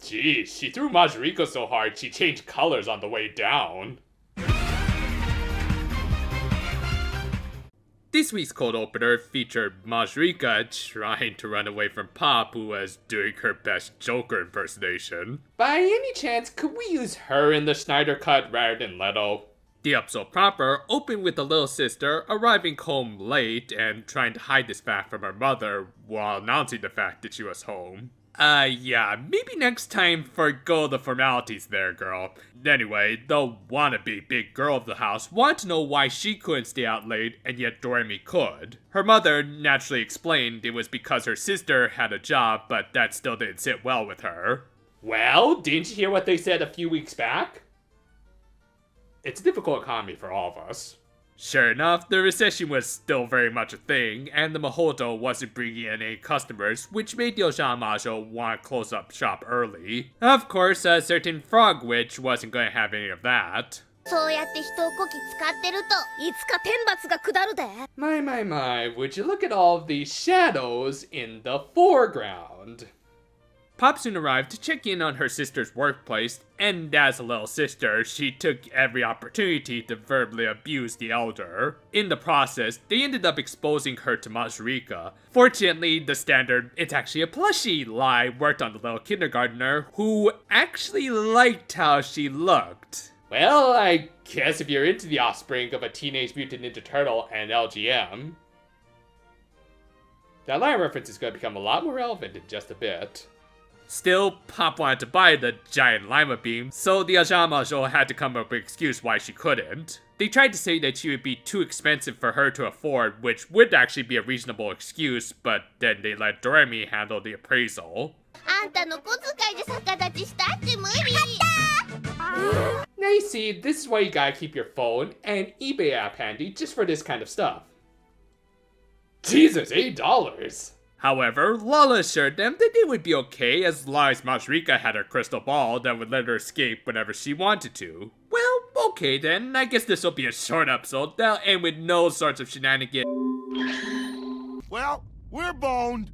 Geez, she threw Majoriko so hard she changed colors on the way down. This week's cold opener featured Majorika trying to run away from Pop, who was doing her best Joker impersonation. By any chance, could we use her in the Snyder Cut rather than Leto? The episode proper opened with the little sister arriving home late and trying to hide this fact from her mother while announcing the fact that she was home. Yeah, maybe next time forgo the formalities there, girl. Anyway, the wannabe big girl of the house wanted to know why she couldn't stay out late and yet Doremi could. Her mother naturally explained it was because her sister had a job, but that still didn't sit well with her. Well, didn't you hear what they said a few weeks back? It's a difficult economy for all of us. Sure enough, the recession was still very much a thing, and the Mahoto wasn't bringing in any customers, which made the Ojamajo want to close up shop early. Of course, a certain frog witch wasn't going to have any of that. My, would you look at all of these shadows in the foreground? Pop soon arrived to check in on her sister's workplace, and as a little sister, she took every opportunity to verbally abuse the elder. In the process, they ended up exposing her to Majorika. Fortunately, the standard "it's actually a plushie" lie worked on the little kindergartner, who actually liked how she looked. Well, I guess if you're into the offspring of a Teenage Mutant Ninja Turtle and LGM, that line reference is going to become a lot more relevant in just a bit. Still, Pop wanted to buy the giant Lima beam, so the Ojamajo had to come up with an excuse why she couldn't. They tried to say that she would be too expensive for her to afford, which would actually be a reasonable excuse, but then they let Doremi handle the appraisal. Now you see, this is why you gotta keep your phone and eBay app handy just for this kind of stuff. Jesus, $8! However, Lala assured them that they would be okay as long as Majorika had her crystal ball that would let her escape whenever she wanted to. Well, okay then, I guess this will be a short episode that'll end with no sorts of shenanigans. Well, we're boned.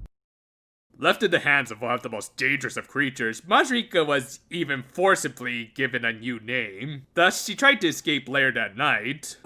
Left in the hands of one of the most dangerous of creatures, Majorika was even forcibly given a new name. Thus, she tried to escape later that night.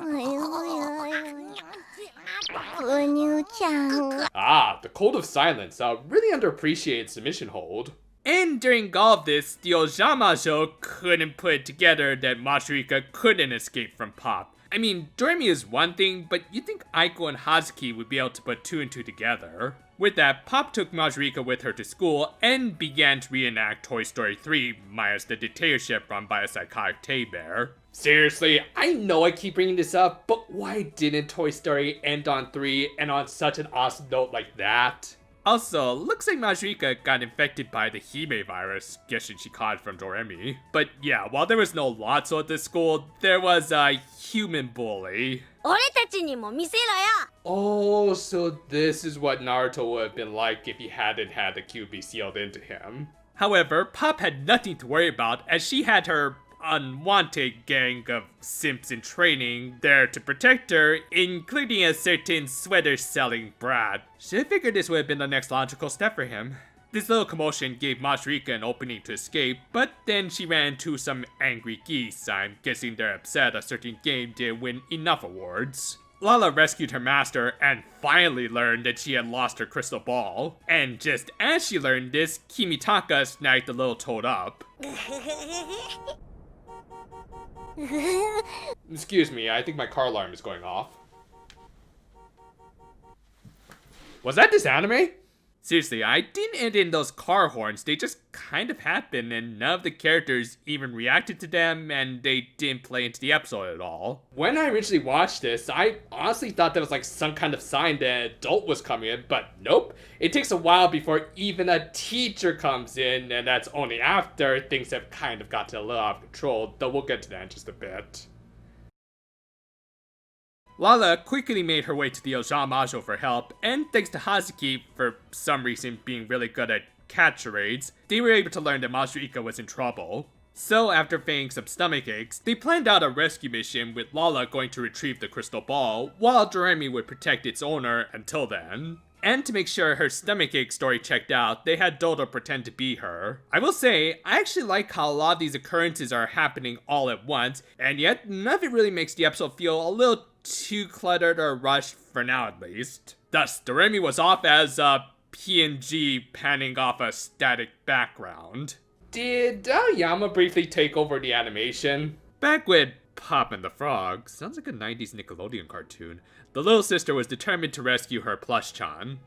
The Code of Silence, a really underappreciated submission hold. And during all of this, the Ojamajo couldn't put it together that Majorika couldn't escape from Pop. I mean, Doremi is one thing, but you'd think Aiko and Hazuki would be able to put two and two together. With that, Pop took Majorika with her to school and began to reenact Toy Story 3 minus the dictatorship run by a psychotic teddy bear. Seriously, I know I keep bringing this up, but why didn't Toy Story end on 3 and on such an awesome note like that? Also, looks like Majorika got infected by the Hime virus, guessing she caught it from Doremi. But yeah, while there was no Lotso at this school, there was a human bully. Oh, so this is what Naruto would have been like if he hadn't had the QB sealed into him. However, Pop had nothing to worry about as she had her unwanted gang of simps in training there to protect her, including a certain sweater-selling brat. Should have figured this would have been the next logical step for him. This little commotion gave Majorika an opening to escape, but then she ran into some angry geese. I'm guessing they're upset a certain game didn't win enough awards. Lala rescued her master and finally learned that she had lost her crystal ball. And just as she learned this, Kimitaka snagged the little toad up. Excuse me, I think my car alarm is going off. Was that this anime? Seriously, I didn't end in those car horns, they just kind of happened and none of the characters even reacted to them and they didn't play into the episode at all. When I originally watched this, I honestly thought that was like some kind of sign that an adult was coming in, but nope. It takes a while before even a teacher comes in, and that's only after things have kind of gotten a little out of control, though we'll get to that in just a bit. Lala quickly made her way to the Ojamajo for help, and thanks to Hazuki, for some reason being really good at cat charades, they were able to learn that Majorika was in trouble. So after feigning some stomach aches, they planned out a rescue mission with Lala going to retrieve the crystal ball, while Doremi would protect its owner until then. And to make sure her stomachache story checked out, they had Dodo pretend to be her. I will say, I actually like how a lot of these occurrences are happening all at once, and yet none of it really makes the episode feel a little too cluttered or rushed, for now at least. Thus, Doremi was off as a PNG panning off a static background. Did Yama briefly take over the animation? Back with Pop and the Frog, sounds like a 90s Nickelodeon cartoon, the little sister was determined to rescue her plush-chan.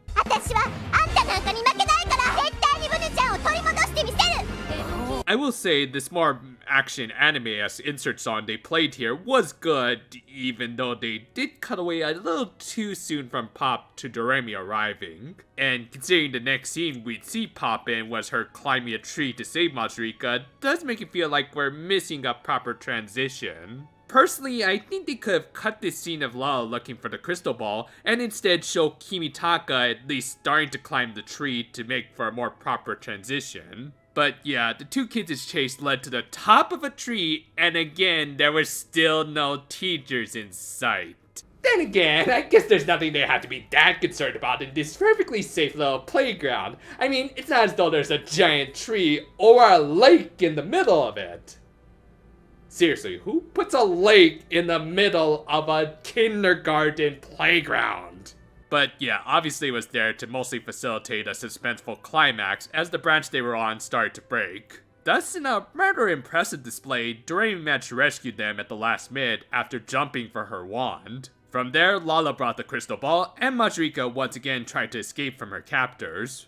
I will say, this more action anime-esque insert song they played here was good, even though they did cut away a little too soon from Pop to Doremi arriving. And considering the next scene we'd see Pop in was her climbing a tree to save Majorika, does make it feel like we're missing a proper transition. Personally, I think they could have cut this scene of Lala looking for the crystal ball and instead show Kimitaka at least starting to climb the tree to make for a more proper transition. But yeah, the two kids' chase led to the top of a tree, and again, there were still no teachers in sight. Then again, I guess there's nothing they have to be that concerned about in this perfectly safe little playground. I mean, it's not as though there's a giant tree or a lake in the middle of it. Seriously, who puts a lake in the middle of a kindergarten playground? But yeah, obviously it was there to mostly facilitate a suspenseful climax as the branch they were on started to break. Thus, in a rather impressive display, Doremi managed to rescue them at the last minute after jumping for her wand. From there, Lala brought the crystal ball, and Majorika once again tried to escape from her captors.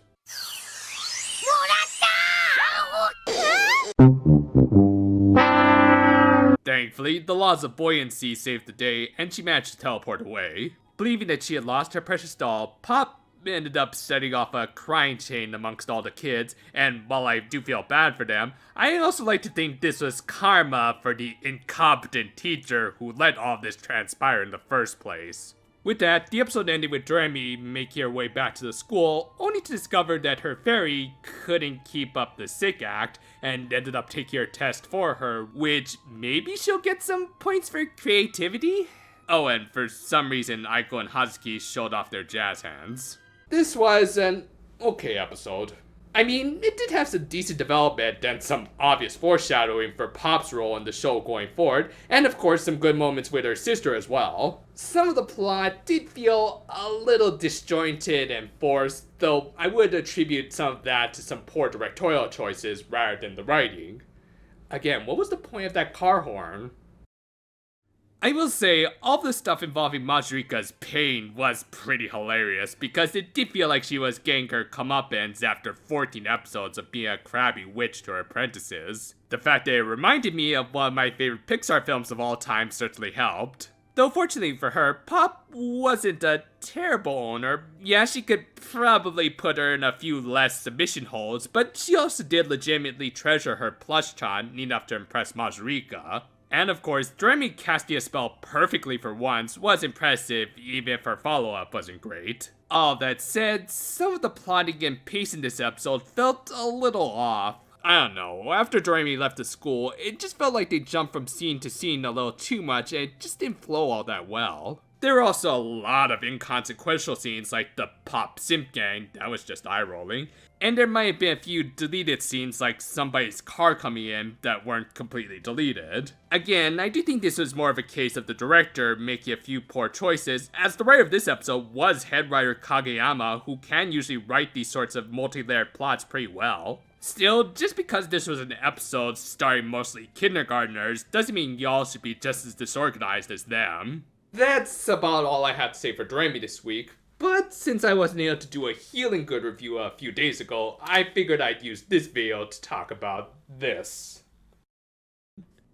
Thankfully, the laws of buoyancy saved the day, and she managed to teleport away. Believing that she had lost her precious doll, Pop ended up setting off a crying chain amongst all the kids, and while I do feel bad for them, I also like to think this was karma for the incompetent teacher who let all this transpire in the first place. With that, the episode ended with Doremi making her way back to the school, only to discover that her fairy couldn't keep up the sick act, and ended up taking her test for her, which maybe she'll get some points for creativity? Oh, and for some reason, Aiko and Hazuki showed off their jazz hands. This was an okay episode. I mean, it did have some decent development and some obvious foreshadowing for Pop's role in the show going forward, and of course some good moments with her sister as well. Some of the plot did feel a little disjointed and forced, though I would attribute some of that to some poor directorial choices rather than the writing. Again, what was the point of that car horn? I will say, all the stuff involving Majorika's pain was pretty hilarious because it did feel like she was getting her comeuppance after 14 episodes of being a crabby witch to her apprentices. The fact that it reminded me of one of my favorite Pixar films of all time certainly helped. Though fortunately for her, Pop wasn't a terrible owner. Yeah, she could probably put her in a few less submission holds, but she also did legitimately treasure her plush-chan enough to impress Majorika. And of course, Doremi casting a spell perfectly for once was impressive, even if her follow-up wasn't great. All that said, some of the plotting and pacing this episode felt a little off. I don't know, after Doremi left the school, it just felt like they jumped from scene to scene a little too much and it just didn't flow all that well. There were also a lot of inconsequential scenes like the Pop Simp Gang, that was just eye-rolling. And there might have been a few deleted scenes like somebody's car coming in that weren't completely deleted. Again, I do think this was more of a case of the director making a few poor choices, as the writer of this episode was head writer Kageyama, who can usually write these sorts of multi-layered plots pretty well. Still, just because this was an episode starring mostly kindergartners doesn't mean y'all should be just as disorganized as them. That's about all I have to say for Doremi this week. But since I wasn't able to do a Healin Good review a few days ago, I figured I'd use this video to talk about this.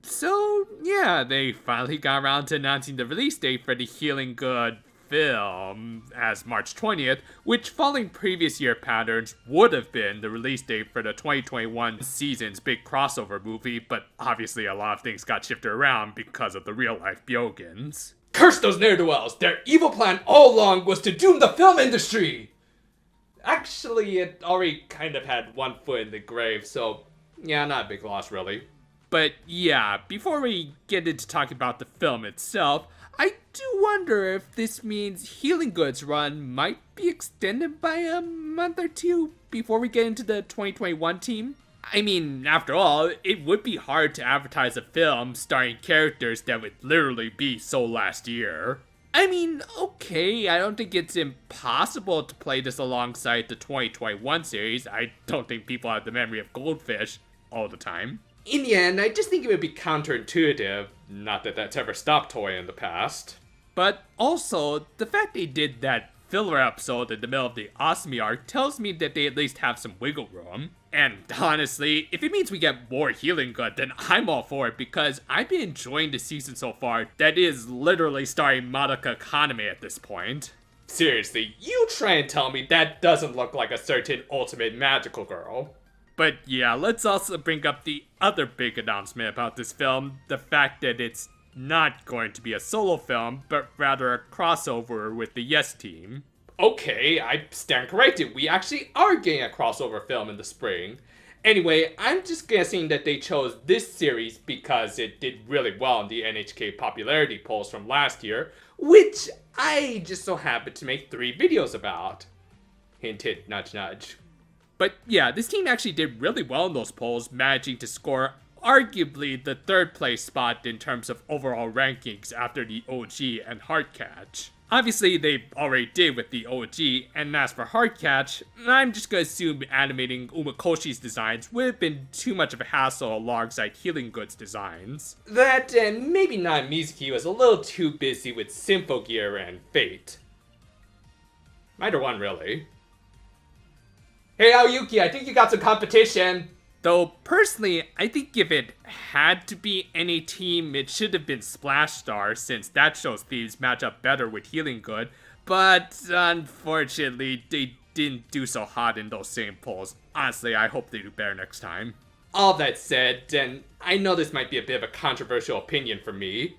So yeah, they finally got around to announcing the release date for the Healin Good film as March 20th, which following previous year patterns would have been the release date for the 2021 season's big crossover movie, but obviously a lot of things got shifted around because of the real life Byogans. Curse those ne'er-do-wells! Their evil plan all along was to doom the film industry! Actually, it already kind of had one foot in the grave, so yeah, not a big loss really. But yeah, before we get into talking about the film itself, I do wonder if this means Healing Good's run might be extended by a month or two before we get into the 2021 team. I mean, after all, it would be hard to advertise a film starring characters that would literally be so last year. I mean, okay, I don't think it's impossible to play this alongside the 2021 series. I don't think people have the memory of Goldfish all the time. In the end, I just think it would be counterintuitive. Not that that's ever stopped Toei in the past. But also, the fact they did that filler episode in the middle of the Asami arc tells me that they at least have some wiggle room. And honestly, if it means we get more Healing Good, then I'm all for it because I've been enjoying the season so far that is literally starring Madoka Kaname at this point. Seriously, you try and tell me that doesn't look like a certain ultimate magical girl. But yeah, let's also bring up the other big announcement about this film, the fact that it's not going to be a solo film, but rather a crossover with the Yes Team. Okay, I stand corrected. We actually are getting a crossover film in the spring. Anyway, I'm just guessing that they chose this series because it did really well in the NHK popularity polls from last year, which I just so happened to make 3 videos about. Hint, hint, nudge, nudge. But yeah, this team actually did really well in those polls, managing to score arguably the 3rd place spot in terms of overall rankings after the OG and Heartcatch. Obviously, they already did with the OG, and as for Heartcatch, I'm just gonna assume animating Umakoshi's designs would have been too much of a hassle alongside Healing Good's designs. That, and maybe not Mizuki was a little too busy with Symphogear and Fate. Either one, really. Hey Aoyuki, I think you got some competition! Though, personally, I think if it had to be any team, it should have been Splash Star, since that show's themes match up better with Healing Good, but unfortunately, they didn't do so hot in those same polls. Honestly, I hope they do better next time. All that said, and I know this might be a bit of a controversial opinion for me.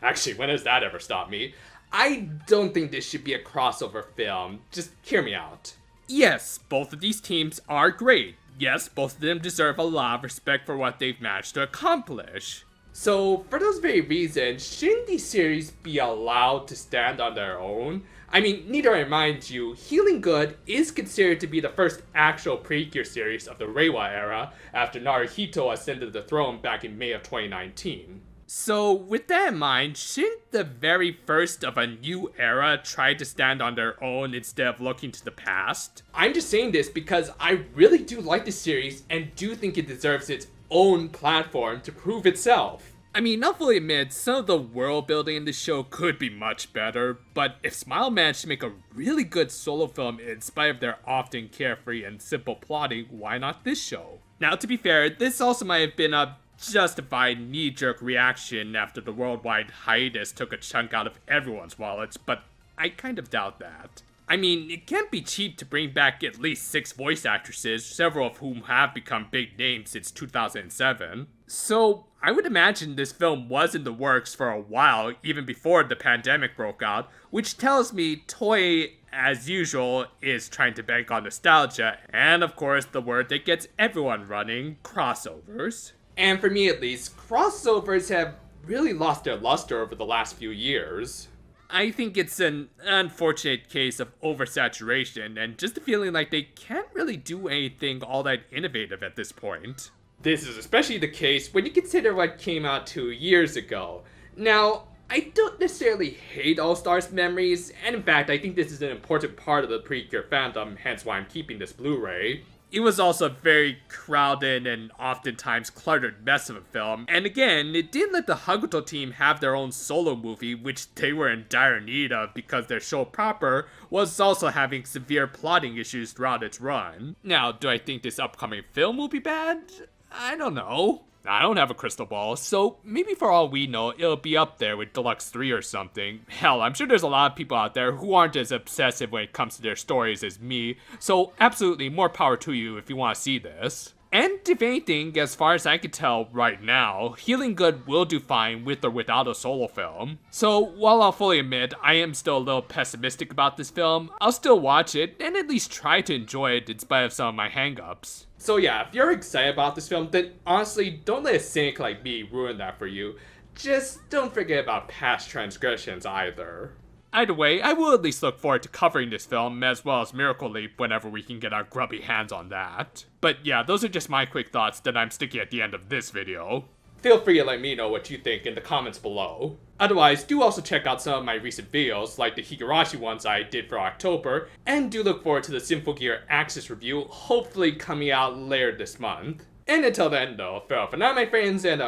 Actually, when has that ever stopped me? I don't think this should be a crossover film. Just hear me out. Yes, both of these teams are great. Yes, both of them deserve a lot of respect for what they've managed to accomplish. So, for those very reasons, shouldn't these series be allowed to stand on their own? I mean, need I remind you, Healing Good is considered to be the first actual Precure series of the Reiwa era, after Naruhito ascended the throne back in May of 2019. So, with that in mind, shouldn't the very first of a new era try to stand on their own instead of looking to the past? I'm just saying this because I really do like the series and do think it deserves its own platform to prove itself. I mean, I'll fully admit, some of the world building in the show could be much better, but if Smile managed to make a really good solo film in spite of their often carefree and simple plotting, why not this show? Now, to be fair, this also might have been a justified knee-jerk reaction after the worldwide hiatus took a chunk out of everyone's wallets, but I kind of doubt that. I mean, it can't be cheap to bring back at least 6 voice actresses, several of whom have become big names since 2007. So, I would imagine this film was in the works for a while, even before the pandemic broke out, which tells me Toei, as usual, is trying to bank on nostalgia, and of course the word that gets everyone running, crossovers. And for me at least, crossovers have really lost their luster over the last few years. I think it's an unfortunate case of oversaturation and just a feeling like they can't really do anything all that innovative at this point. This is especially the case when you consider what came out 2 years ago. Now, I don't necessarily hate All Stars memories, and in fact I think this is an important part of the Precure fandom, hence why I'm keeping this Blu-ray. It was also a very crowded and oftentimes cluttered mess of a film, and again, it didn't let the Hakuto team have their own solo movie, which they were in dire need of because their show proper was also having severe plotting issues throughout its run. Now, do I think this upcoming film will be bad? I don't know. I don't have a crystal ball, so maybe for all we know, it'll be up there with Deluxe 3 or something. Hell, I'm sure there's a lot of people out there who aren't as obsessive when it comes to their stories as me, so absolutely more power to you if you want to see this. And if anything, as far as I can tell right now, Healing Good will do fine with or without a solo film. So while I'll fully admit I am still a little pessimistic about this film, I'll still watch it and at least try to enjoy it in spite of some of my hangups. So yeah, if you're excited about this film, then honestly, don't let a cynic like me ruin that for you. Just don't forget about past transgressions either. Either way, I will at least look forward to covering this film as well as Miracle Leap whenever we can get our grubby hands on that. But yeah, those are just my quick thoughts that I'm sticking at the end of this video. Feel free to let me know what you think in the comments below. Otherwise, do also check out some of my recent videos, like the Higurashi ones I did for October, and do look forward to the Sinful Gear Axis review, hopefully coming out later this month. And until then though, farewell for now my friends, and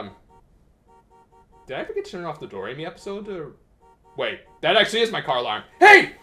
did I forget to turn off the Doremi episode, or... Wait, that actually is my car alarm. Hey!